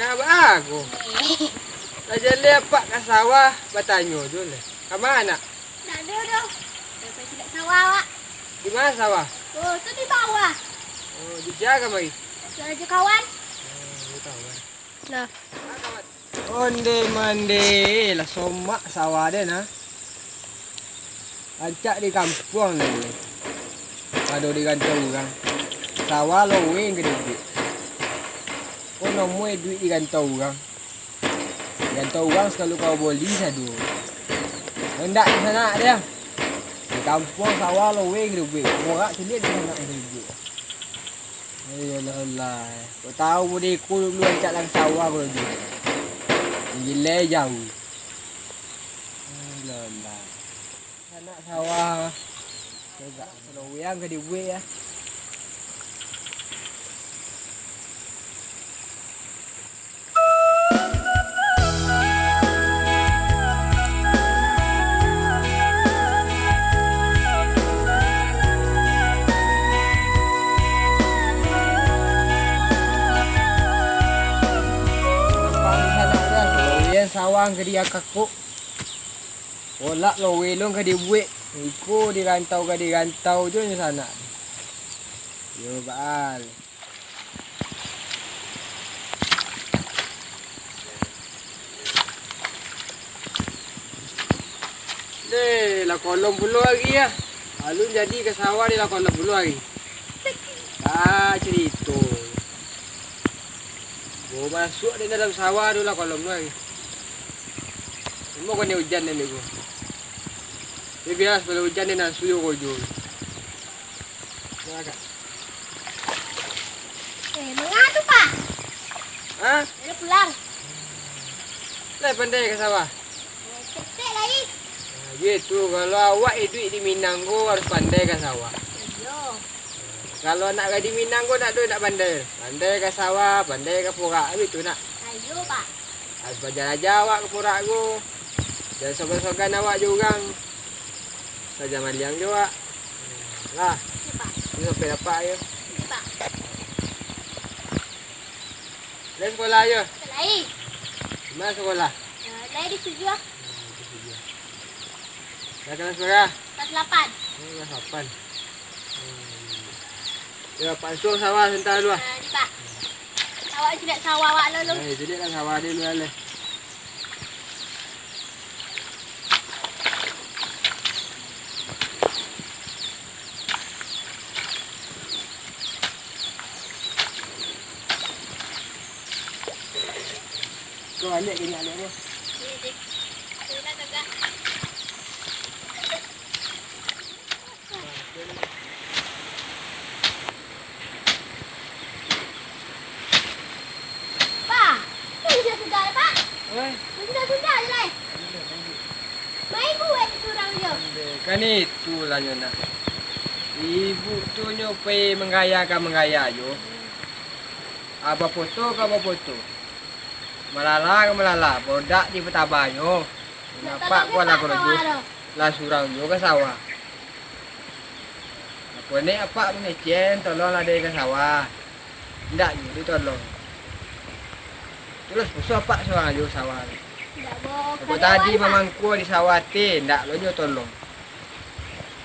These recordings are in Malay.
Ngapa aku? Aja lihat Pak ke sawah, bertanya dulu. Ke mana? Tak ada dah. Sampai tidak sawah, Pak. Di mana sawah? Oh, tu di bawah. Oh, di siapa mari? Ada aja kawan. Oh, tahu kan. Nah. Onde mande lah somak sawah dia nah. Acak di kampung ni. Ada di kantong orang. Sawah loweng gede. Oh, nomor duit di kantong orang. Kantong orang selalu kau boli satu. Hendak di sana dia. Di kampung sawah loweng gede. Orang sendiri di sana gede. Ayolah. Kau tahu boleh ikut dulu acak lang sawah kau dulu. Gila jauh. Ayolah. Anak sawah. Agak selowang ke dibuat ya. Sawang ke dia kakuk. Olak lo welong ke dibuat. Iko dirantau ke dirantau je di sana. Yo baal. Deh, lah kolom puluh lagi ya. Alun jadi ke sawah di lah kolom puluh lagi. Ah, cerita. Gua masuk di dalam sawah dulu lah kolom lagi. Mau kena hujan ni gua. Dia biasa kalau hujan ni nak suyo kau jual. Nak? Mengadu, Pak. Ha? Ada pulang. Lai pandai ke sawah? Kecil lagi. Gitu, kalau awak itu di Minanggo harus pandai ke sawah. Yo. Kalau nak ke di Minanggo nak tu nak pandai. Pandai ke sawah, pandai ke porak itu nak. Ayo, Pak. Harus belajar aja awak ke porak aku. Jangan sogan-sogan awak juga. Saja maliang juga. Lah. Ya, Pak. Ini sampai dapat ayo. Ya, Pak. Dari sekolah ayo. Selai. Di mana sekolah? Selai di tujuh. Dah kelas berapa? Kelas 8. Kelas 8. Ya, Pak Suang sawah sebentar dulu. Di, Pak. Awak tidak sawah awak lalu. Jadi kan sawah dia dulu lah. Kau alik ke ni alik apa? Ini. Sudah tegak. Pak, ini sudah, Pak. Oi. Sudah je lah. Main buat curang je. Kan itulah Nyona. Ibu tu nyopai menggaya yo. Apa foto ke apa foto? Melala ke melala, bodak di petabanyo. Kenapa gua nak kerja? Lah surang yo ke sawah. Apa ni apa menecen tolong ada ke sawah. Ndak yo ditolong. Terus busuk apa surang yo sawah. Tidak boleh. Apa tadi mamangku di sawah te, ndak lo nyo tolong.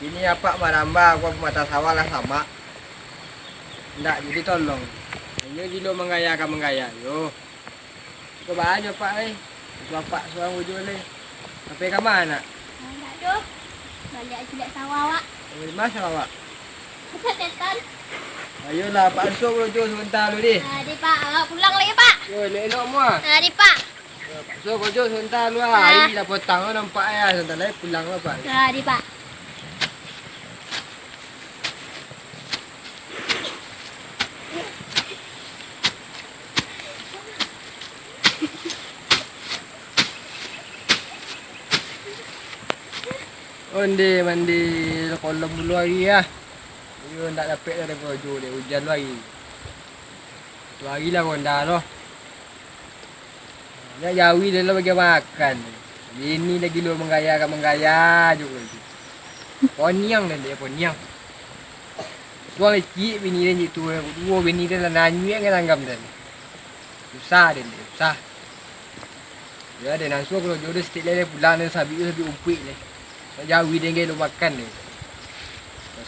Ini apa maramba gua mata sawah lah sama. Ndak jadi tolong. Ini dilo menggaya yo. Kau banyak Pak Bapak seorang wujud ni. Sampai ke mana? Aduh. Balik tidak sawah awak. Di mana awak? Dekat tetan. Ayolah Pak Ansur wujud sebentar dulu ni. Di, Pak. Awak pulang lagi, Pak. Yo, elok semua. Di, Pak. Pak Ansur wujud sebentar dulu lah. Hari dah potang nampak ya. Sebentar lagi pulang lah Pak. Di, Pak. Onde mandi kolam dulu lagi ya. Yo ndak dapat dari baju dia hujan lagi. Tu lagi lah konda loh. Nak jawi dia lah bagi makan. Ini lagi lu menggaya juga. Poniang dia poniang. Tuang leci bini dia tu. Dua bini dia lah nanya kan anggap dia. Susah dia ni, susah. Ya dia nang suruh kalau jodoh setiap lele pulang dia sabi umpik ni. Nak jawi dia ngelo makan ni.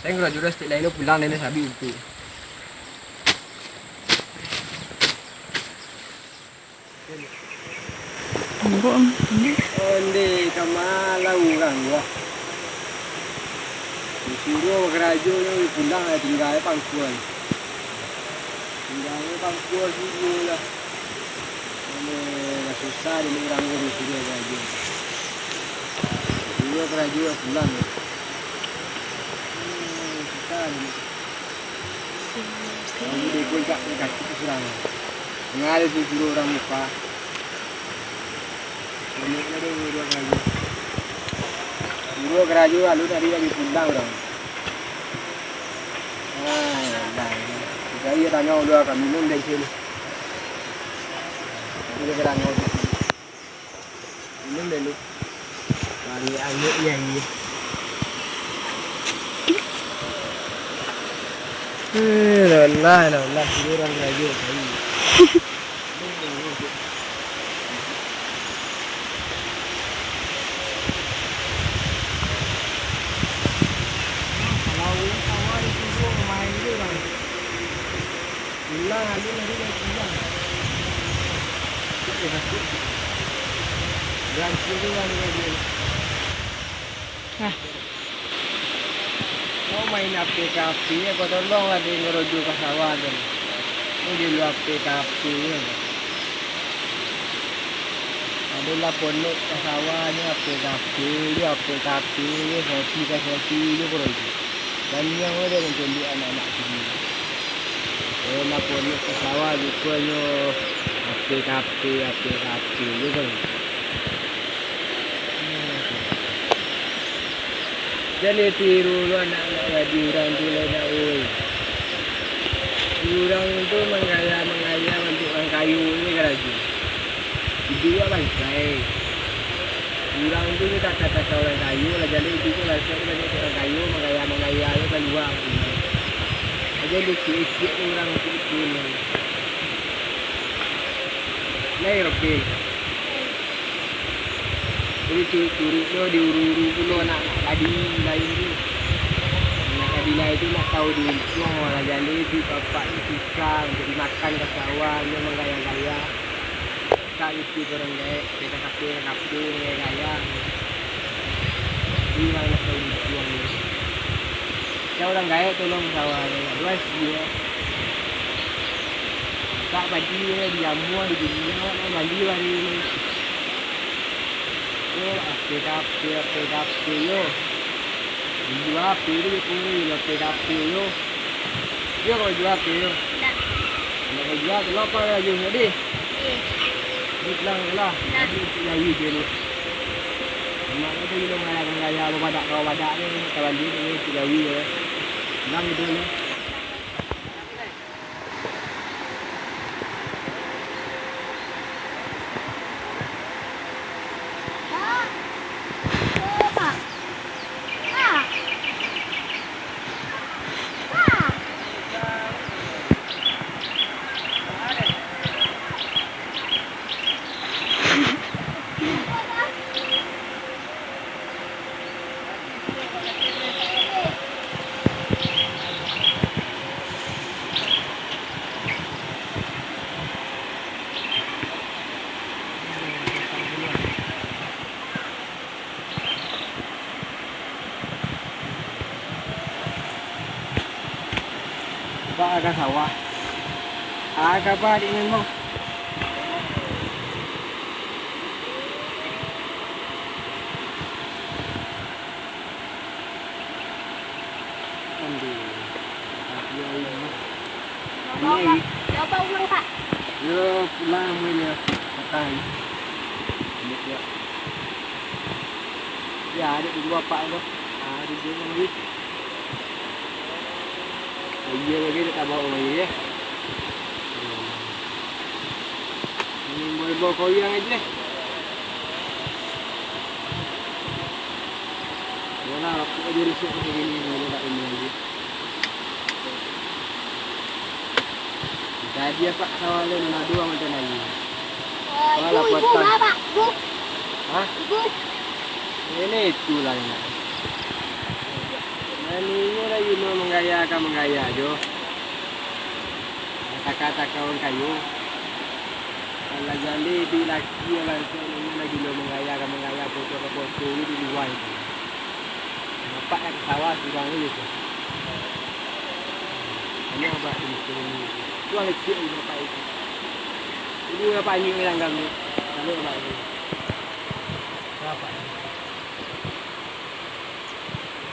Saya kalau jodoh setiap lele pulang dia sabi umpik. Tunggu. Onde kamala urang wah. Disuruh kerajo ni pulang tinggal pangkuan. Tinggal pangkuan dulu lah. Ini susah di orang ni disuruh kerajo. Disuruh kerajo pulang. Susah ni. Kamu dekul kat kaki kesurang. Mengalir disuruh orang muka. Ini ada dua kerajo. Dua kerajo lalu tadi lagi pulang orang. Jadi tanya udah akan minum dari sini. Jadi kita tanya udah minum dulu. Lagi angin yang ini. Lelah, ini orang kerajo. Pulang lagi nanti dia pulang. Jangan pulang lagi. Mau main APKP apa tolong lah dia ngeroju ke sawah tu. Ini di luar APKP ni. Adalah ponek ke sawahnya APKP dia APKP dia hoki ke hoki dia ngeroju. Dan yang ada menjadi anak-anak sini. Nak ponek ke sawah rupanya APKP je kan. Jadi tiru lu anak-anak jadi orang tu lah nak oi. Orang tu mengaya untuk orang kayu ni keraju. Dua bangkai. Orang tu ni tak kata orang kayu lah jadi itu tu lah orang kayu mengaya tu keluar. Aja dikit-dikit orang itu ni. Lai okey. Jadi curi tu diuru-uru dulu anak tadi lain tu. Anak tadi lain tu nak tahu di lah jadi di bapak ni susah untuk dimakan ke sawah dia menggaya-gaya. Tak itu orang gaya, kita kafe gaya. Di mana nak tahu buang ni. Kalau orang gaya tolong sawah ni, luas dia. Tak bagi dia muat di dunia, nak mandi hari ni. Oh, APKP yo. Jual HP dia pun APKP yo. Dia kau jual HP yo. Tak. Nak jual tu apa lagi tadi? Ni bilang lah. Tadi lagi dia ni. Mak tu dia mengaya badak kau badak ni kawan dia ni tigawi ya. Bilang itu ni. Pak agak sawah. Agak apa di memang. Berapa ulang Pak? Yo pulang mulai pakai. Ya ada dua pak tu. Ada dia lagi. Dia lagi tak bawa lagi ya. Ini boleh bawa koyang aja. Mana aku aja risuk begini, mana tak ini lagi. Jadi apa sawah lu nak dua macam lagi? Ibu, ibu, bapak, ibu, Hah? ibu. Ini itu lah yang nak. Ini lagi mau menggaya jo. Kata-kata kawan kayu. Kalau jadi di lagi ini lagi mau menggaya foto ini di luar itu. Bapak yang sawah sudah ini tu. Ini apa ini? Itu ada cik ini bapak itu. Ini bapak ini yang kami. Kami bapak ini. Bapak ini.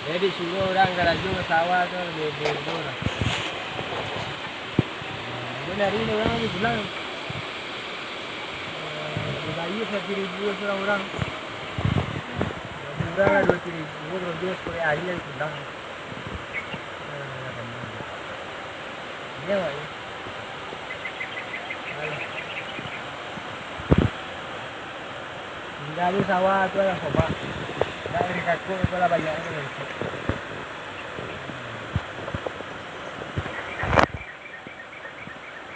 Jadi semua orang kerja ke sawah tu lebih lah. Dari ini orang lagi pulang. Bayi 1.000 orang. Orang lah 2.000. Terus dia sekolah hari lagi pulang. Ini apa ni? Tinggal di sawah tu lah sobat. Dari kakuk itu lah banyak tu.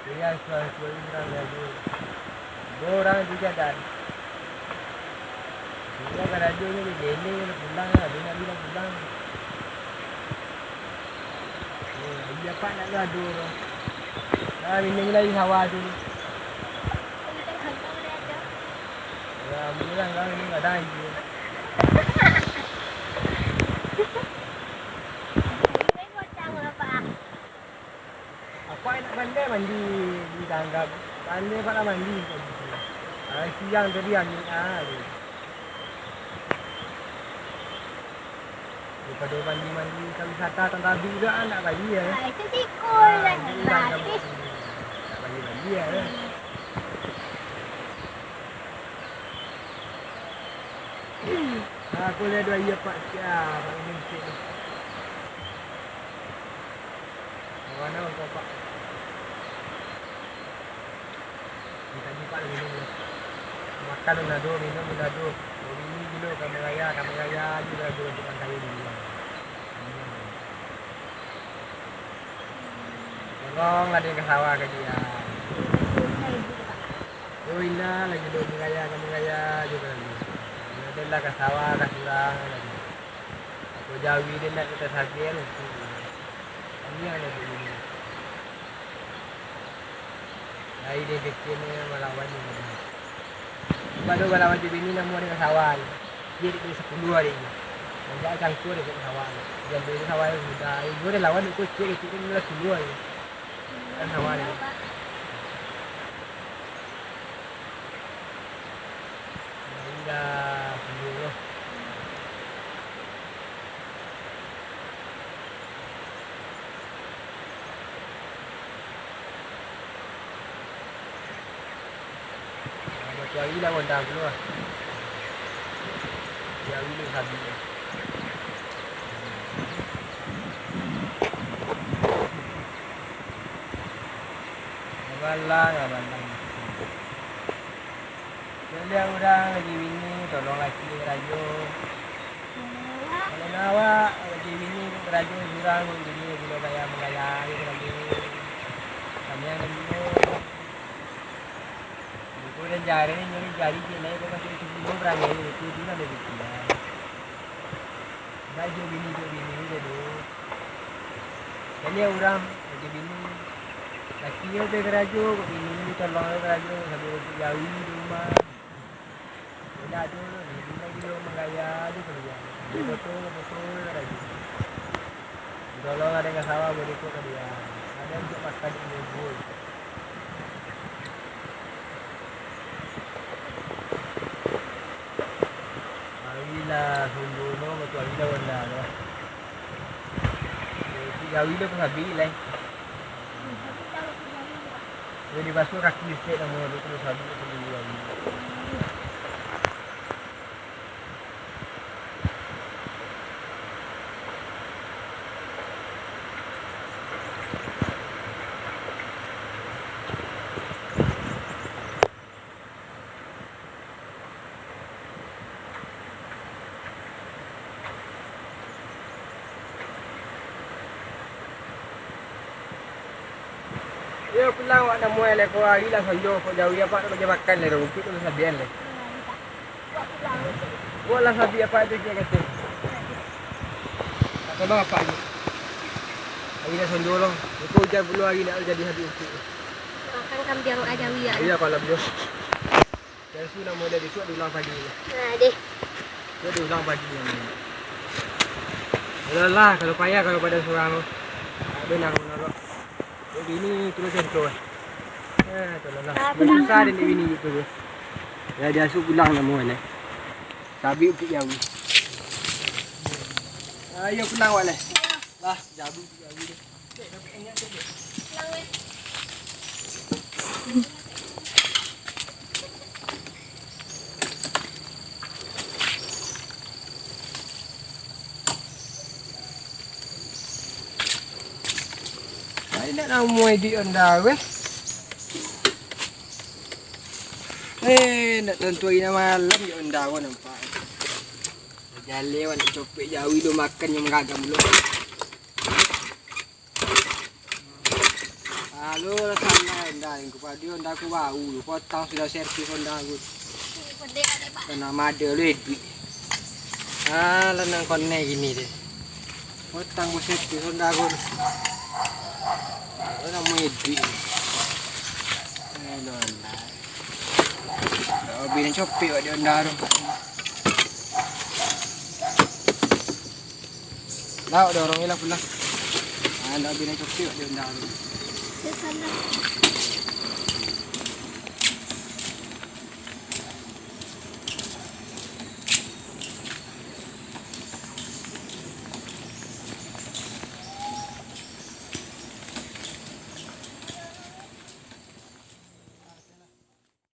Dia suara orang lagi. Dua orang juga dan. Dia kerja ni dene pulang lah, dia nak bilang pulang. Dia pak nak gaduh. Nah, ini lagi sawah tu. Ya, bilang kan ini enggak ada lagi. Apa nak pandai mandi di tanggap. Pandai pada mandi. Siang tadi angin daripada mandi-mandi kalau wisata tanggabi juga nak bagi ya. Itu sikul dan gratis. Nak bagi ya. Aku lihat dua iya pak siap, pak ini sikit. Mana untuk pak? Kita jumpa lagi dulu. Makan unado, minum unado. Ini dulu kami raya juga dulu untuk makan dulu. Tolong ada yang ke sawah ke dia. Oh ina lagi dulu kami raya juga lagi. Dia lah ke sawah ke surang lagi. Aku jawi dia nak kita sakit. Ini ada begini. Dari dia kecil ni melawan ni. Baru melawan je bini nama dia ke sawah. Dia 10 hari ni. Dia cangkur dia ke sawah. Dia beli sawah yang muda. Ibu dia lawan ikut kecil ni mula 10 hari. Kan sawah ni. Dah 10. Jawi lah gondang dulu lah. Jawi ni habis. Balang lah bandang. Jadi orang lagi bini tolong laki rajo. Kalau nawak lagi bini rajo jurang bini bila bayar mengayang gitu lagi. Kami yang dulu. Dan jari ni nyuri jari je naik kau masih cuci orang ni itu dia nak lebih tinggal. Dah jo bini ni dulu. Jadi orang lagi bini laki dia tu kerja, bini ni tolong dia kerja sambil jauh rumah. Dah tu bini lagi dia mengaya tu kerja. Betul kerja. Tolong ada yang sawah boleh ikut dia. Ada untuk makan di bul. Lah sungguh no betul kita wala lah. Jadi gawi dia pun habis lah. Jadi basuh kaki sikit nama dia terus habis sendiri lagi. Dia pulang awak nak muai le ko hari lah sonjo ko jauh apa nak bagi makan le rumput tu sabian le. Buat lah sabi apa tu dia kata. Tak tahu apa ni. Hari dah sonjo long. Itu hujan puluh hari nak jadi habis rumput. Makan kambing aja wia. Iya kalau beliau. Dari sini nak muai dari suat diulang pagi ni. Nah, deh. Dia diulang pagi ni. Lelah kalau payah kalau pada seorang tu. Ada nak menolak. Jadi ini terus contoh. Tolonglah. Susah dia ni bini gitu. Ya dia asuk pulang nak muai le. Sabi ukit jauh. Ayo pulang awak le. Lah, jauh dia. Cek dapat ingat tu. Pulang weh. Ay nak muai di onda weh. Nak tentuin malam di onda ko nampak. Jalewan copek jauh tu makan yang meragam dulu. Halo sana onda ku padi onda ku bau potong sudah servis onda ku. Pede ada pak. Nama ada lu duit. Lenang konne gini deh. Potong ku servis onda ku. Orang mau duit. Onda. Bini copek di onda tu. Lah dorong ilah pula. Anda bini copek di onda tu. Di sana.